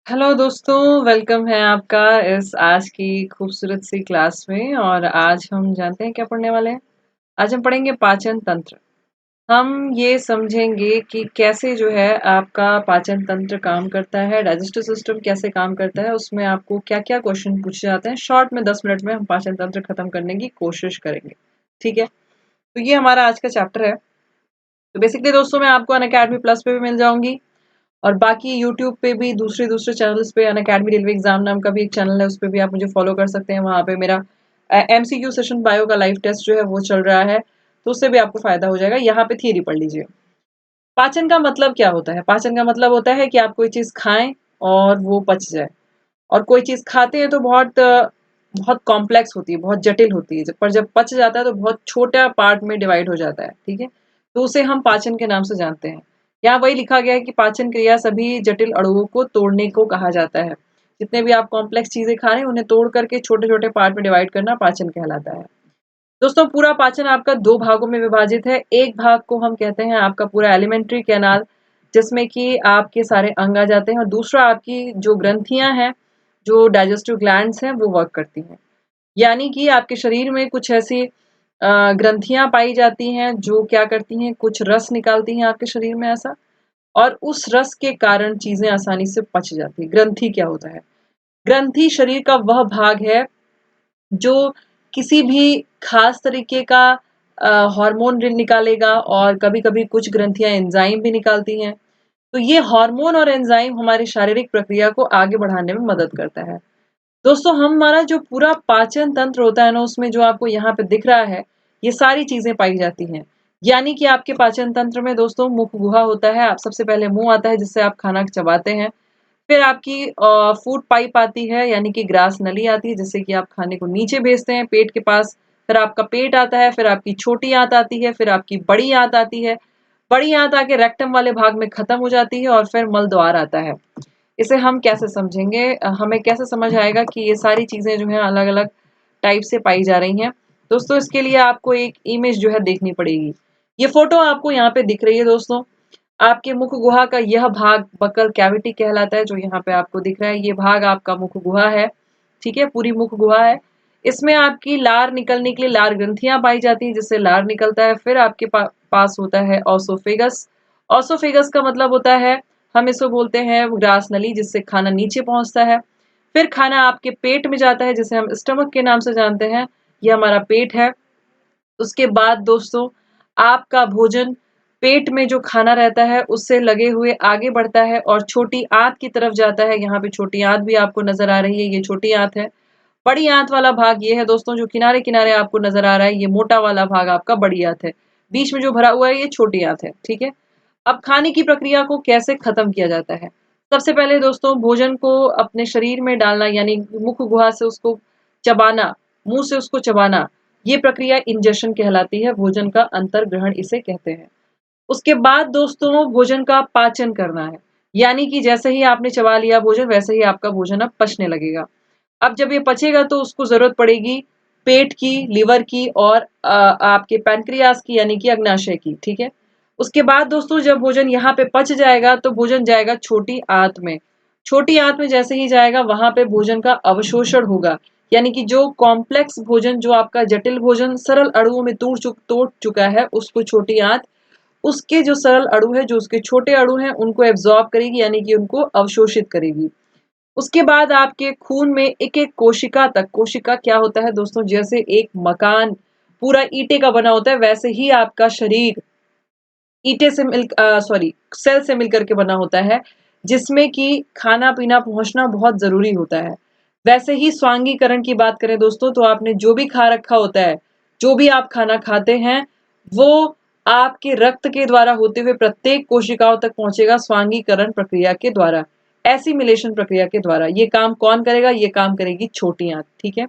Hello दोस्तों, welcome है आपका इस आज की खूबसूरत सी क्लास में। और आज हम जानते हैं क्या पढ़ने वाले हैं। आज हम पढ़ेंगे पाचन तंत्र। हम ये समझेंगे कि कैसे जो है आपका पाचन तंत्र काम करता है, डाइजेस्टिव सिस्टम कैसे काम करता है, उसमें आपको क्या-क्या क्वेश्चन पूछे जाते हैं। शॉर्ट में 10 मिनट में हम पाचन तंत्र खत्म करने की कोशिश करेंगे। ठीक है? तो ये हमारा आज का चैप्टर है। तो बेसिकली दोस्तों मैं आपको अनअकैडमी प्लस पे भी मिल जाऊँगी और बाकी यूट्यूब पे भी दूसरे-दूसरे चैनल्स पे अनअकैडमी रेलवे एग्जाम नाम का भी एक चैनल है, उस पे भी आप मुझे फॉलो कर सकते हैं। वहाँ पे मेरा एमसीक्यू सेशन बायो का लाइव टेस्ट जो है वो चल रहा है, तो उससे भी आपको फ़ायदा हो जाएगा। यहाँ पे थियरी पढ़ लीजिए। पाचन का मतलब क्या होता है? पाचन का मतलब होता है कि आप कोई चीज़ खाएँ और वो पच जाए। और कोई चीज़ खाते हैं तो बहुत कॉम्प्लेक्स होती है, बहुत जटिल होती है। पर जब पच जाता है तो बहुत छोटा पार्ट में डिवाइड हो जाता है, ठीक है? तो उसे हम पाचन के नाम से जानते हैं। यहाँ वही लिखा गया है कि पाचन क्रिया सभी जटिल अणुओं को तोड़ने को कहा जाता है। जितने भी आप कॉम्प्लेक्स चीज़ें खा रहे हैं, उन्हें तोड़ करके छोटे-छोटे पार्ट में डिवाइड करना पाचन कहलाता है। दोस्तों पूरा पाचन आपका 2 भागों में विभाजित है। एक भाग को हम कहते हैं आपका पूरा एलिमेंट्री कैनाल, जिसमें कि आपके सारे अंग आ जाते हैं, और दूसरा आपकी जो ग्रंथियाँ हैं, जो डाइजेस्टिव ग्लैंड्स हैं, वो वर्क करती हैं। यानी कि आपके शरीर में कुछ ऐसी ग्रंथियाँ पाई जाती हैं जो क्या करती हैं, कुछ रस निकालती हैं आपके शरीर में ऐसा, और उस रस के कारण चीज़ें आसानी से पच जाती हैं। ग्रंथि क्या होता है? ग्रंथि शरीर का वह भाग है जो किसी भी खास तरीके का हार्मोन निकालेगा, और कभी-कभी कुछ ग्रंथियाँ एंजाइम भी निकालती हैं। तो ये हार्मोन और एंजाइम हमारी शारीरिक प्रक्रिया को आगे बढ़ाने में मदद करता है। दोस्तों हमारा जो पूरा पाचन तंत्र होता है ना, उसमें जो आपको यहाँ पे दिख रहा है, ये सारी चीज़ें पाई जाती हैं। यानी कि आपके पाचन तंत्र में दोस्तों मुख गुहा होता है। आप सबसे पहले मुँह आता है जिससे आप खाना चबाते हैं। फिर आपकी फूड पाइप आती है, यानी कि ग्रास नली आती है जिससे कि आप खाने को नीचे भेजते हैं पेट के पास। फिर आपका पेट आता है, फिर आपकी छोटी आंत आती है, फिर आपकी बड़ी आंत आती है। बड़ी आंत आके रेक्टम वाले भाग में खत्म हो जाती है, और फिर मल द्वार आता है। इसे हम कैसे समझेंगे? हमें कैसे समझ आएगा कि ये सारी चीज़ें जो हैं अलग-अलग टाइप से पाई जा रही हैं? दोस्तों इसके लिए आपको एक इमेज जो है देखनी पड़ेगी। ये फ़ोटो आपको यहाँ पे दिख रही है दोस्तों। आपके मुख गुहा का यह भाग बक्कल कैविटी कहलाता है, जो यहाँ पे आपको दिख रहा है। ये भाग आपका मुख गुहा है, ठीक है? पूरी मुख गुहा है। इसमें आपकी लार निकलने के लिए लार ग्रंथियाँ पाई जाती हैं, जिससे लार निकलता है। फिर आपके पास होता है ओसोफेगस। ओसोफेगस का मतलब होता है, हम इसको बोलते हैं ग्रास नली, जिससे खाना नीचे पहुँचता है। फिर खाना आपके पेट में जाता है, जिसे हम स्टमक के नाम से जानते हैं। ये हमारा पेट है। उसके बाद दोस्तों आपका भोजन पेट में जो खाना रहता है उससे लगे हुए आगे बढ़ता है और छोटी आंत की तरफ जाता है। यहाँ पे छोटी आंत भी आपको नजर आ रही है, ये छोटी आंत है। बड़ी आंत वाला भाग ये है दोस्तों, जो किनारे किनारे आपको नजर आ रहा है, ये मोटा वाला भाग आपका बड़ी आंत है। बीच में जो भरा हुआ है ये छोटी आंत है, ठीक है। अब खाने की प्रक्रिया को कैसे खत्म किया जाता है? सबसे पहले दोस्तों भोजन को अपने शरीर में डालना, यानी मुख गुहा से उसको चबाना, मुंह से उसको चबाना, ये प्रक्रिया इंजेशन कहलाती है। भोजन का अंतर ग्रहण इसे कहते हैं। उसके बाद दोस्तों भोजन का पाचन करना है, यानी कि जैसे ही आपने चबा लिया भोजन, वैसे ही आपका भोजन अब पचने लगेगा। अब जब ये पचेगा तो उसको जरूरत पड़ेगी पेट की, लिवर की, और आपके पैनक्रियास की, यानी कि अग्नाशय की, ठीक है। उसके बाद दोस्तों जब भोजन यहाँ पे पच जाएगा तो भोजन जाएगा छोटी आंत में। छोटी आंत में जैसे ही जाएगा वहां पे भोजन का अवशोषण होगा, यानी कि जो कॉम्प्लेक्स भोजन, जो आपका जटिल भोजन सरल अणुओं में तोड़ चुका है, उसको छोटी आंत उसके जो सरल अणु है, जो उसके छोटे अणु हैं, उनको एब्जॉर्ब करेगी, यानी कि उनको अवशोषित करेगी। उसके बाद आपके खून में एक-एक कोशिका तक, कोशिका क्या होता है दोस्तों, जैसे एक मकान पूरा ईंटे का बना होता है, वैसे ही आपका शरीर ईंटे से सॉरी सेल से मिलकर के बना होता है, जिसमें कि खाना-पीना पहुँचना बहुत ज़रूरी होता है। वैसे ही स्वांगीकरण की बात करें दोस्तों, तो आपने जो भी खा रखा होता है, जो भी आप खाना खाते हैं, वो आपके रक्त के द्वारा होते हुए प्रत्येक कोशिकाओं तक पहुँचेगा स्वांगीकरण प्रक्रिया के द्वारा, एसिमिलेशन प्रक्रिया के द्वारा। ये काम कौन करेगा? ये काम करेगी छोटी आंत, ठीक है?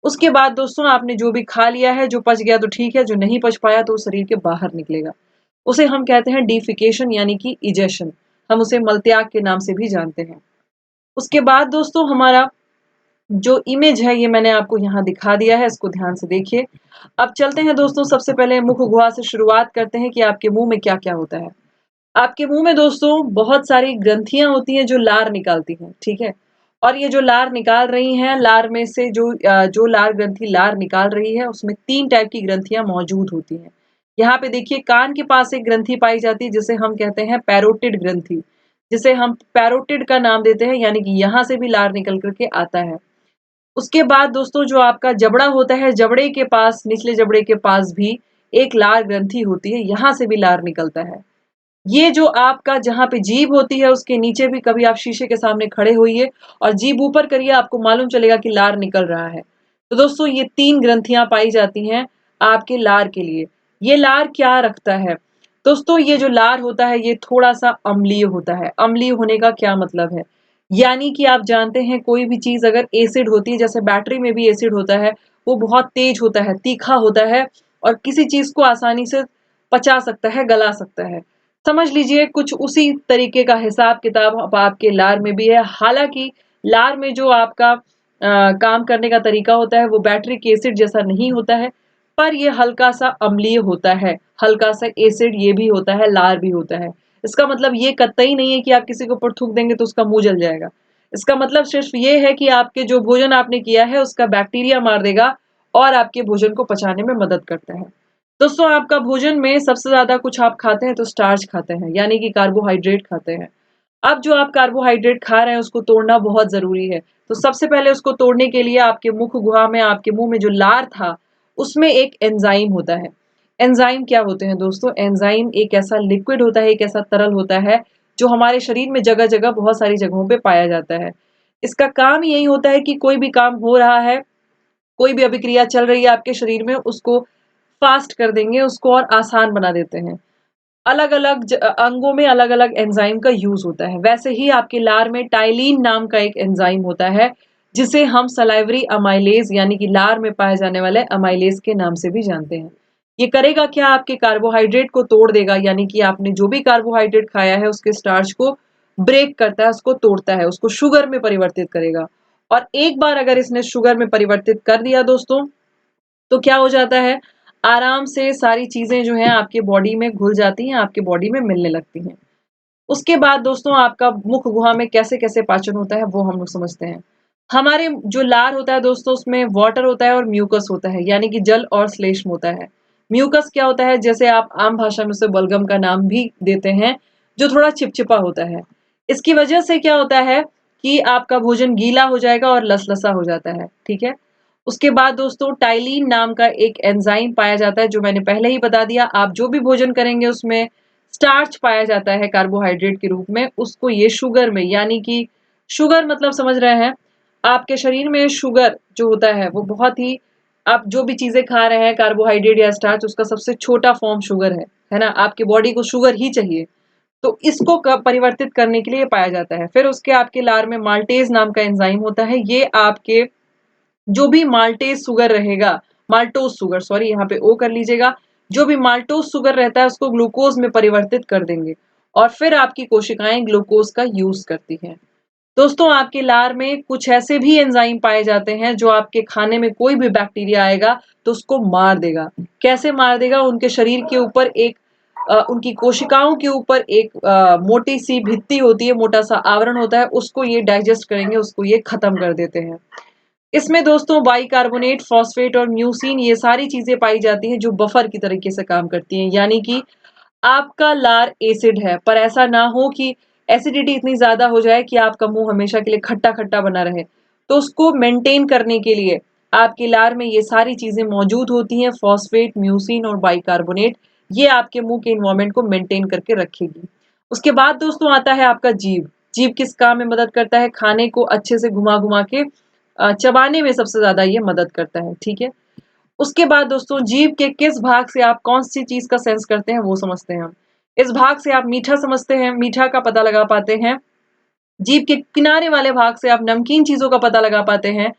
उसके बाद दोस्तों आपने जो भी खा लिया है, जो पच गया तो ठीक है, जो नहीं पच पाया तो वो शरीर के बाहर निकलेगा। उसे हम कहते हैं डिफिकेशन, यानी कि इजेशन। हम उसे मलत्याग के नाम से भी जानते हैं। उसके बाद दोस्तों हमारा जो इमेज है ये मैंने आपको यहाँ दिखा दिया है, इसको ध्यान से देखिए। अब चलते हैं दोस्तों, सबसे पहले मुख गुहा से शुरुआत करते हैं कि आपके मुंह में क्या क्या होता है। आपके मुंह में दोस्तों बहुत सारी ग्रंथियां होती हैं जो लार निकालती हैं, ठीक है। और ये जो लार निकाल रही हैं, लार में से जो लार ग्रंथि लार निकाल रही है उसमें 3 टाइप की ग्रंथियां मौजूद होती हैं। यहाँ पे देखिए कान के पास एक ग्रंथि पाई जाती है जिसे हम कहते हैं पैरोटिड ग्रंथि, जिसे हम पैरोटिड का नाम देते हैं, यानी कि यहाँ से भी लार निकल करके आता है। उसके बाद दोस्तों जो आपका जबड़ा होता है, जबड़े के पास, निचले जबड़े के पास भी एक लार ग्रंथि होती है, यहाँ से भी लार निकलता है। ये जो आपका जहाँ पे जीभ होती है उसके नीचे भी कभी आप शीशे के सामने खड़े होइए और जीभ ऊपर करिए, आपको मालूम चलेगा कि लार निकल रहा है। तो दोस्तों ये 3 ग्रंथियां पाई जाती हैं आपके लार के लिए। ये लार क्या रखता है? दोस्तों ये जो लार होता है ये थोड़ा सा अम्लीय होता है। अम्लीय होने का क्या मतलब है? यानी कि आप जानते हैं कोई भी चीज अगर एसिड होती है, जैसे बैटरी में भी एसिड होता है, वो बहुत तेज होता है, तीखा होता है और किसी चीज को आसानी से पचा सकता है, गला सकता है। समझ लीजिए कुछ उसी तरीके का हिसाब किताब अब आपके लार में भी है। हालांकि लार में जो आपका काम करने का तरीका होता है वो बैटरिक एसिड जैसा नहीं होता है, पर ये हल्का सा अम्लीय होता है, हल्का सा एसिड ये भी होता है, लार भी होता है। इसका मतलब ये कतई नहीं है कि आप किसी के ऊपर थूक देंगे तो उसका मुंह जल जाएगा। इसका मतलब सिर्फ ये है कि आपके जो भोजन आपने किया है उसका बैक्टीरिया मार देगा और आपके भोजन को पचाने में मदद करता है। दोस्तों आपका भोजन में सबसे ज्यादा कुछ आप खाते हैं तो स्टार्च खाते हैं, यानी कि कार्बोहाइड्रेट खाते हैं। अब जो आप कार्बोहाइड्रेट खा रहे हैं उसको तोड़ना बहुत जरूरी है। तो सबसे पहले उसको तोड़ने के लिए आपके मुख गुहा में, आपके मुंह में जो लार था उसमें एक एंजाइम होता है। एंजाइम क्या होते हैं दोस्तों? एंजाइम एक ऐसा लिक्विड होता है, एक ऐसा तरल होता है जो हमारे शरीर में जगह जगह बहुत सारी जगहों पे पाया जाता है। इसका काम यही होता है कि कोई भी काम हो रहा है, कोई भी अभिक्रिया चल रही है आपके शरीर में, उसको फास्ट कर देंगे, उसको और आसान बना देते हैं। अलग अलग अंगों में अलग अलग एंजाइम का यूज होता है। वैसे ही आपके लार में टाइलिन नाम का एक एंजाइम होता है जिसे हम सलाइवरी अमाइलेज यानी कि लार में पाए जाने वाले अमाइलेज के नाम से भी जानते हैं। ये करेगा क्या? आपके कार्बोहाइड्रेट को तोड़ देगा, यानी कि आपने जो भी कार्बोहाइड्रेट खाया है उसके स्टार्च को ब्रेक करता है, उसको तोड़ता है, उसको शुगर में परिवर्तित करेगा। और एक बार अगर इसने शुगर में परिवर्तित कर दिया दोस्तों, तो क्या हो जाता है, आराम से सारी चीजें जो है आपके बॉडी में घुल जाती हैं, आपके बॉडी में मिलने लगती हैं। उसके बाद दोस्तों आपका मुख गुहा में कैसे कैसे पाचन होता है वो हम लोग समझते हैं। हमारे जो लार होता है दोस्तों उसमें वाटर होता है और म्यूकस होता है, यानी कि जल और श्लेष्म होता है। म्यूकस क्या होता है? जैसे आप आम भाषा में उसे बलगम का नाम भी देते हैं, जो थोड़ा चिपचिपा होता है। इसकी वजह से क्या होता है कि आपका भोजन गीला हो जाएगा और लसलसा हो जाता है, ठीक है। उसके बाद दोस्तों टाइलिन नाम का एक एंजाइम पाया जाता है, जो मैंने पहले ही बता दिया। आप जो भी भोजन करेंगे उसमें स्टार्च पाया जाता है कार्बोहाइड्रेट के रूप में, उसको ये शुगर में, यानी कि शुगर मतलब समझ रहे हैं, आपके शरीर में शुगर जो होता है वो बहुत ही, आप जो भी चीजें खा रहे हैं कार्बोहाइड्रेट या स्टार्च, उसका सबसे छोटा फॉर्म शुगर है ना। आपके बॉडी को शुगर ही चाहिए, तो इसको परिवर्तित करने के लिए पाया जाता है। फिर उसके आपके लार में माल्टेज नाम का एंजाइम होता है। ये आपके जो भी माल्टेज सुगर रहेगा, माल्टोज सुगर, सॉरी यहाँ पे ओ कर लीजिएगा, जो भी माल्टोज सुगर रहता है उसको ग्लूकोज में परिवर्तित कर देंगे और फिर आपकी कोशिकाएं ग्लूकोज का यूज करती हैं। दोस्तों आपके लार में कुछ ऐसे भी एंजाइम पाए जाते हैं जो आपके खाने में कोई भी बैक्टीरिया आएगा तो उसको मार देगा। कैसे मार देगा? उनके शरीर के ऊपर एक उनकी कोशिकाओं के ऊपर एक मोटी सी भित्ति होती है, मोटा सा आवरण होता है, उसको ये डाइजेस्ट करेंगे, उसको ये खत्म कर देते हैं। इसमें दोस्तों बाइकार्बोनेट, फॉस्फेट और म्यूसिन ये सारी चीजें पाई जाती हैं जो बफर की तरीके से काम करती हैं। यानी कि आपका लार एसिड है, पर ऐसा ना हो कि एसिडिटी इतनी ज्यादा हो जाए कि आपका मुंह हमेशा के लिए खट्टा खट्टा बना रहे। तो उसको मेंटेन करने के लिए आपके लार में ये सारी चीजें मौजूद होती हैं, फॉस्फेट, म्यूसिन और बाइकार्बोनेट। ये आपके मुंह के इन्वायरमेंट को मेंटेन करके रखेगी। उसके बाद दोस्तों आता है आपका जीभ। जीभ किस काम में मदद करता है? खाने को अच्छे से घुमा घुमा के चबाने में सबसे ज्यादा ये मदद करता है, ठीक है। उसके बाद दोस्तों जीभ के किस भाग से आप कौन सी चीज का सेंस करते हैं वो समझते हैं हम। इस भाग से आप मीठा समझते हैं, मीठा का पता लगा पाते हैं। जीभ के किनारे वाले भाग से आप नमकीन चीजों का पता लगा पाते हैं।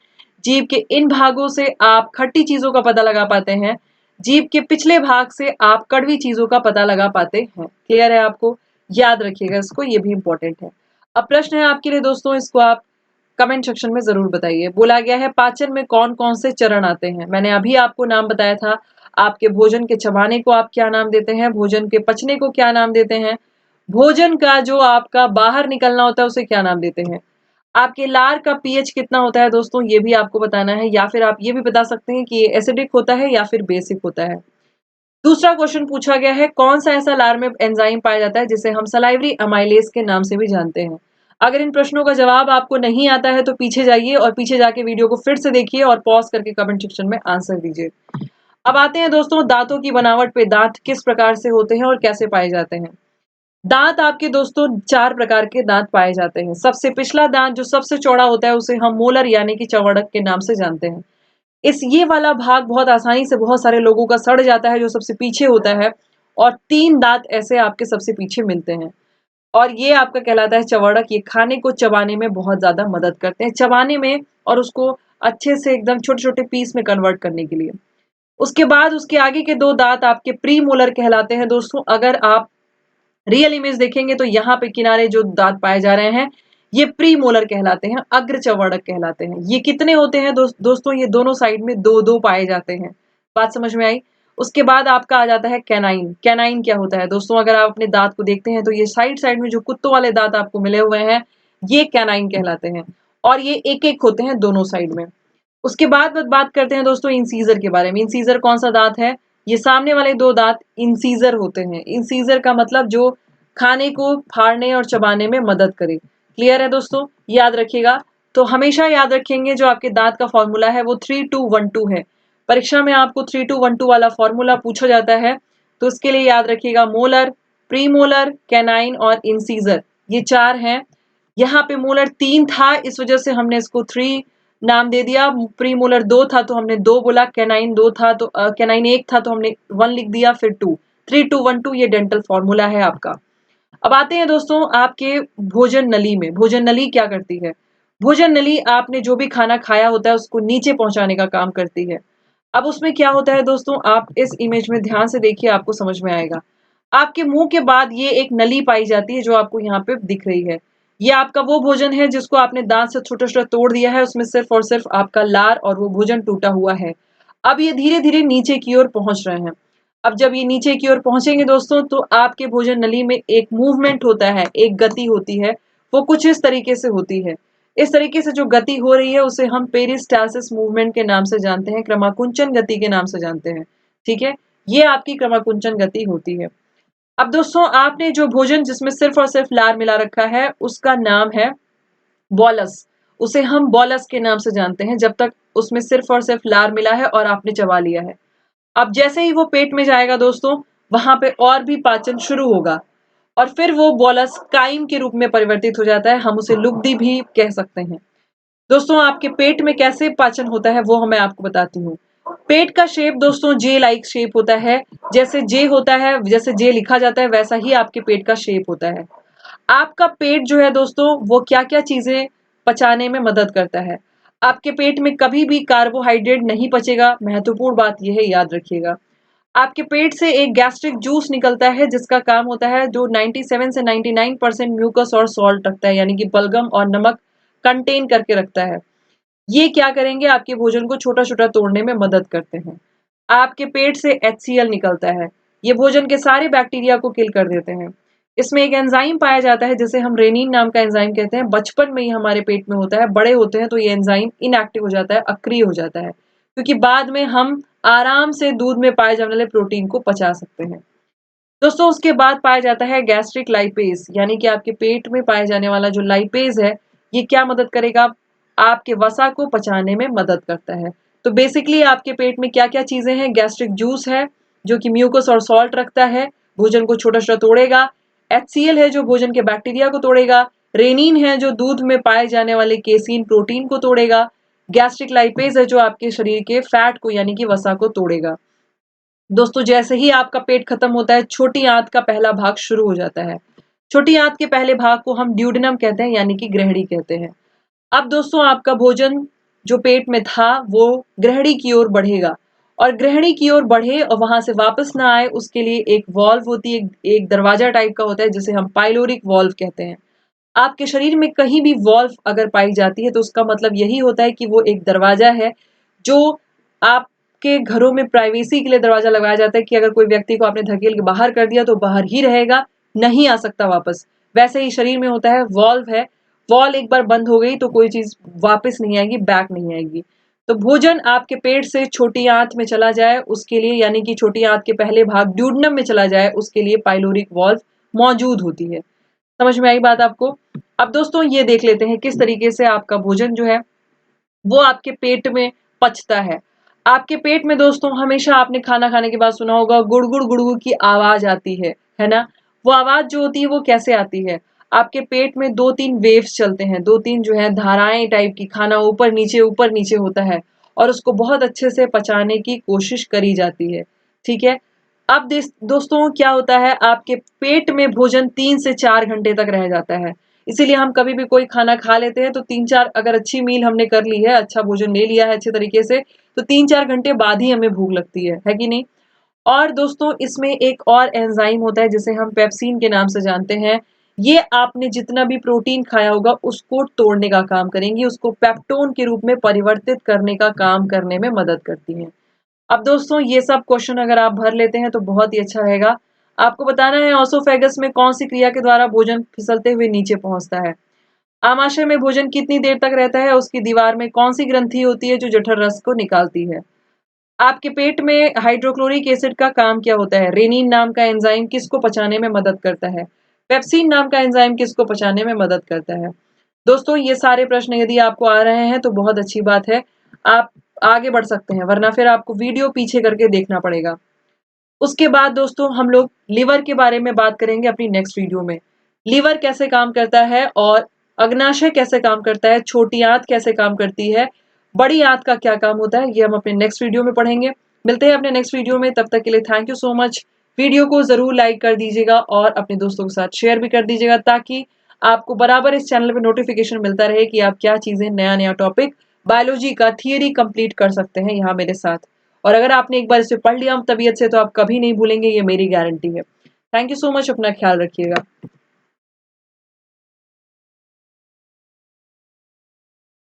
जीभ के इन भागों से आप खट्टी चीजों का पता लगा पाते हैं। जीभ के पिछले भाग से आप कड़वी चीजों का पता लगा पाते हैं। क्लियर है आपको? याद रखिएगा इसको, ये भी इंपॉर्टेंट है। अब प्रश्न है आपके लिए दोस्तों, इसको आप कमेंट सेक्शन में जरूर बताइए। बोला गया है पाचन में कौन कौन से चरण आते हैं। मैंने अभी आपको नाम बताया था। आपके भोजन के चबाने को आप क्या नाम देते हैं? भोजन के पचने को क्या नाम देते हैं? भोजन का जो आपका बाहर निकलना होता है उसे क्या नाम देते हैं? आपके लार का पीएच कितना होता है दोस्तों, ये भी आपको बताना है, या फिर आप ये भी बता सकते हैं कि ये एसिडिक होता है या फिर बेसिक होता है। दूसरा क्वेश्चन पूछा गया है, कौन सा ऐसा लार में एंजाइम पाया जाता है जिसे हम सलाइवरी अमाइलेज के नाम से भी जानते हैं। अगर इन प्रश्नों का जवाब आपको नहीं आता है तो पीछे जाइए और पीछे जाके वीडियो को फिर से देखिए और पॉज करके कमेंट सेक्शन में आंसर दीजिए। अब आते हैं दोस्तों दांतों की बनावट पे, दांत किस प्रकार से होते हैं और कैसे पाए जाते हैं। दांत आपके दोस्तों 4 प्रकार के दांत पाए जाते हैं। सबसे पिछला दांत जो सबसे चौड़ा होता है उसे हम मोलर यानी कि चवड़क के नाम से जानते हैं। इस ये वाला भाग बहुत आसानी से बहुत सारे लोगों का सड़ जाता है जो सबसे पीछे होता है, और 3 दांत ऐसे आपके सबसे पीछे मिलते हैं और ये आपका कहलाता है चवड़क। ये खाने को चबाने में बहुत ज्यादा मदद करते हैं, चबाने में और उसको अच्छे से एकदम छोटे छोटे पीस में कन्वर्ट करने के लिए। उसके बाद उसके आगे के 2 दांत आपके प्री मोलर कहलाते हैं दोस्तों। अगर आप रियल इमेज देखेंगे तो यहाँ पे किनारे जो दांत पाए जा रहे हैं ये प्री मोलर कहलाते हैं, अग्र चवर्णक कहलाते हैं। ये कितने होते हैं दोस्तों, ये दोनों साइड में 2-2 पाए जाते हैं। बात समझ में आई। उसके बाद आपका आ जाता है कैनाइन। कैनाइन क्या होता है दोस्तों, अगर आप अपने दांत को देखते हैं तो ये साइड साइड में जो कुत्तों वाले दांत आपको मिले हुए हैं ये कैनाइन कहलाते हैं, और ये एक एक होते हैं दोनों साइड में। उसके बाद बात करते हैं दोस्तों इंसीजर के बारे में। इंसीजर कौन सा दांत है, ये सामने वाले 2 दांत इंसीजर होते हैं। इंसीजर का मतलब जो खाने को फाड़ने और चबाने में मदद करे। क्लियर है दोस्तों, याद रखिएगा। तो हमेशा याद रखेंगे जो आपके दांत का फॉर्मूला है वो 3212 है। परीक्षा में आपको 3212 वाला फॉर्मूला पूछा जाता है, तो उसके लिए याद रखिएगा मोलर, प्रीमोलर, कैनाइन और इंसीजर, ये 4 हैं। यहाँ पे मोलर 3 था इस वजह से हमने इसको 3 नाम दे दिया। प्रीमोलर 2 था तो हमने 2 बोला, कैनाइन 2 था तो कैनाइन 1 था तो हमने 1 लिख दिया, फिर 2। 3212 ये डेंटल फॉर्मूला है आपका। अब आते हैं दोस्तों आपके भोजन नली में। भोजन नली क्या करती है, भोजन नली आपने जो भी खाना खाया होता है उसको नीचे पहुंचाने का काम करती है। अब उसमें क्या होता है दोस्तों, आप इस इमेज में ध्यान से देखिए, आपको समझ में आएगा। आपके मुंह के बाद ये एक नली पाई जाती है जो आपको यहाँ पे दिख रही है। ये आपका वो भोजन है जिसको आपने दांत से छोटा छोटा तोड़ दिया है, उसमें सिर्फ और सिर्फ आपका लार और वो भोजन टूटा हुआ है। अब ये धीरे धीरे नीचे की ओर पहुंच रहे हैं। अब जब ये नीचे की ओर पहुंचेंगे दोस्तों तो आपके भोजन नली में एक मूवमेंट होता है, एक गति होती है। वो कुछ इस तरीके से होती है। इस तरीके से जो गति हो रही है उसे हम पेरिस्टालसिस मूवमेंट के नाम से जानते हैं, क्रमाकुंचन गति के नाम से जानते हैं। ठीक है, ये आपकी क्रमाकुंचन गति होती है। अब दोस्तों आपने जो भोजन जिसमें सिर्फ और सिर्फ लार मिला रखा है उसका नाम है बॉलस। उसे हम बॉलस के नाम से जानते हैं जब तक उसमें सिर्फ और सिर्फ लार मिला है और आपने चबा लिया है। अब जैसे ही वो पेट में जाएगा दोस्तों, वहां पे और भी पाचन शुरू होगा और फिर वो बॉलस काइम के रूप में परिवर्तित हो जाता है, हम उसे लुगदी भी कह सकते हैं। दोस्तों आपके पेट में कैसे पाचन होता है वो मैं आपको बताती हूँ। पेट का शेप दोस्तों जे लाइक शेप होता है। जैसे जे होता है, जैसे जे लिखा जाता है वैसा ही आपके पेट का शेप होता है। आपका पेट जो है दोस्तों वो क्या क्या चीजें पचाने में मदद करता है। आपके पेट में कभी भी कार्बोहाइड्रेट नहीं पचेगा, महत्वपूर्ण बात यह है, याद रखिएगा। आपके पेट से एक गैस्ट्रिक जूस निकलता है जिसका काम होता है जो 97 से 99% म्यूकस और सॉल्ट रखता है, यानी कि बलगम और नमक कंटेन करके रखता है। ये क्या करेंगे, आपके भोजन को छोटा छोटा तोड़ने में मदद करते हैं। आपके पेट से HCl निकलता है, ये भोजन के सारे बैक्टीरिया को किल कर देते हैं। इसमें एक एंजाइम पाया जाता है जिसे हम रेनिन नाम का एंजाइम कहते हैं। बचपन में ही हमारे पेट में होता है, बड़े होते हैं तो ये एंजाइम इनएक्टिव हो जाता है, अक्रिय हो जाता है, क्योंकि बाद में हम आराम से दूध में पाए जाने वाले प्रोटीन को पचा सकते हैं। दोस्तों उसके बाद पाया जाता है गैस्ट्रिक लाइपेज, यानी कि आपके पेट में पाए जाने वाला जो लाइपेज है ये क्या मदद करेगा, आपके वसा को पचाने में मदद करता है। तो बेसिकली आपके पेट में क्या क्या चीजें हैं, गैस्ट्रिक जूस है जो कि म्यूकस और सॉल्ट रखता है, भोजन को छोटा छोटा तोड़ेगा। HCl है जो भोजन के बैक्टीरिया को तोड़ेगा। रेनिन है जो दूध में पाए जाने वाले केसीन प्रोटीन को तोड़ेगा। गैस्ट्रिक लाइपेज है जो आपके शरीर के फैट को यानी कि वसा को तोड़ेगा। दोस्तों जैसे ही आपका पेट खत्म होता है छोटी आंत का पहला भाग शुरू हो जाता है। छोटी आंत के पहले भाग को हम ड्यूडेनम कहते हैं, यानी कि ग्रहणी कहते हैं। अब दोस्तों आपका भोजन जो पेट में था वो ग्रहणी की ओर बढ़ेगा, और ग्रहणी की ओर बढ़े और वहां से वापस ना आए उसके लिए एक वॉल्व होती है, एक दरवाजा टाइप का होता है जिसे हम पाइलोरिक वॉल्व कहते हैं। आपके शरीर में कहीं भी वॉल्व अगर पाई जाती है तो उसका मतलब यही होता है कि वो एक दरवाजा है। जो आपके घरों में प्राइवेसी के लिए दरवाजा लगाया जाता है कि अगर कोई व्यक्ति को आपने धकेल के बाहर कर दिया तो बाहर ही रहेगा, नहीं आ सकता वापस। वैसे ही शरीर में होता है, वॉल्व है, वॉल एक बार बंद हो गई तो कोई चीज वापस नहीं आएगी, बैक नहीं आएगी। तो भोजन आपके पेट से छोटी आंत में चला जाए उसके लिए, यानी कि छोटी आंत के पहले भाग ड्यूडनम में चला जाए, उसके लिए पाइलोरिक वॉल्व मौजूद होती है। समझ में आई बात आपको? अब दोस्तों ये देख लेते हैं किस तरीके से आपका भोजन जो है वो आपके पेट में पचता है। आपके पेट में दोस्तों हमेशा आपने खाना खाने के बाद सुना होगा गुड़गुड़ गुड़गुड़ की आवाज आती है ना? वो आवाज जो होती है वो कैसे आती है? आपके पेट में 2-3 वेव्स चलते हैं, 2-3 जो है धाराएं टाइप की, खाना ऊपर नीचे होता है और उसको बहुत अच्छे से पचाने की कोशिश करी जाती है। ठीक है? अब दोस्तों क्या होता है, आपके पेट में भोजन 3 से 4 घंटे तक रह जाता है। इसीलिए हम कभी भी कोई खाना खा लेते हैं तो 3-4, अगर अच्छी मील हमने कर ली है, अच्छा भोजन ले लिया है अच्छे तरीके से, तो 3-4 घंटे बाद ही हमें भूख लगती है कि नहीं? और दोस्तों इसमें एक और एंजाइम होता है जिसे हम पेप्सिन के नाम से जानते हैं। ये आपने जितना भी प्रोटीन खाया होगा उसको तोड़ने का काम करेंगी, उसको पेप्टोन के रूप में परिवर्तित करने का काम करने में मदद करती हैं। अब दोस्तों ये सब क्वेश्चन अगर आप भर लेते हैं तो बहुत ही अच्छा रहेगा। आपको बताना है ऑसोफेगस में कौन सी क्रिया के द्वारा भोजन फिसलते हुए नीचे पहुंचता है। आमाशय में भोजन कितनी देर तक रहता है, उसकी दीवार में कौन सी ग्रंथि होती है जो जठर रस को निकालती है। आपके पेट में हाइड्रोक्लोरिक एसिड का काम क्या होता है। रेनिन नाम का एंजाइम किसको पचाने में मदद करता है। पेप्सिन नाम का एंजाइम किसको पचाने में मदद करता है। दोस्तों ये सारे प्रश्न यदि आपको आ रहे हैं तो बहुत अच्छी बात है, आप आगे बढ़ सकते हैं, वरना फिर आपको वीडियो पीछे करके देखना पड़ेगा। उसके बाद दोस्तों हम लोग लिवर के बारे में बात करेंगे अपनी नेक्स्ट वीडियो में। लिवर कैसे काम करता है और अग्नाशय कैसे काम करता है, छोटी आंत कैसे काम करती है, बड़ी आंत का क्या काम होता है, ये हम अपने नेक्स्ट वीडियो में पढ़ेंगे। मिलते हैं अपने नेक्स्ट वीडियो में, तब तक के लिए thank you so much. Video को जरूर लाइक कर दीजिएगा और अपने दोस्तों के साथ शेयर भी कर दीजिएगा, ताकि आपको बराबर इस चैनल पे नोटिफिकेशन मिलता रहे कि आप क्या चीजें नया नया टॉपिक बायोलॉजी का थियरी कंप्लीट कर सकते हैं यहाँ मेरे साथ। और अगर आपने एक बार इसे पढ़ लिया तबीयत से तो आप कभी नहीं भूलेंगे, ये मेरी गारंटी है। थैंक यू सो मच, अपना ख्याल रखिएगा।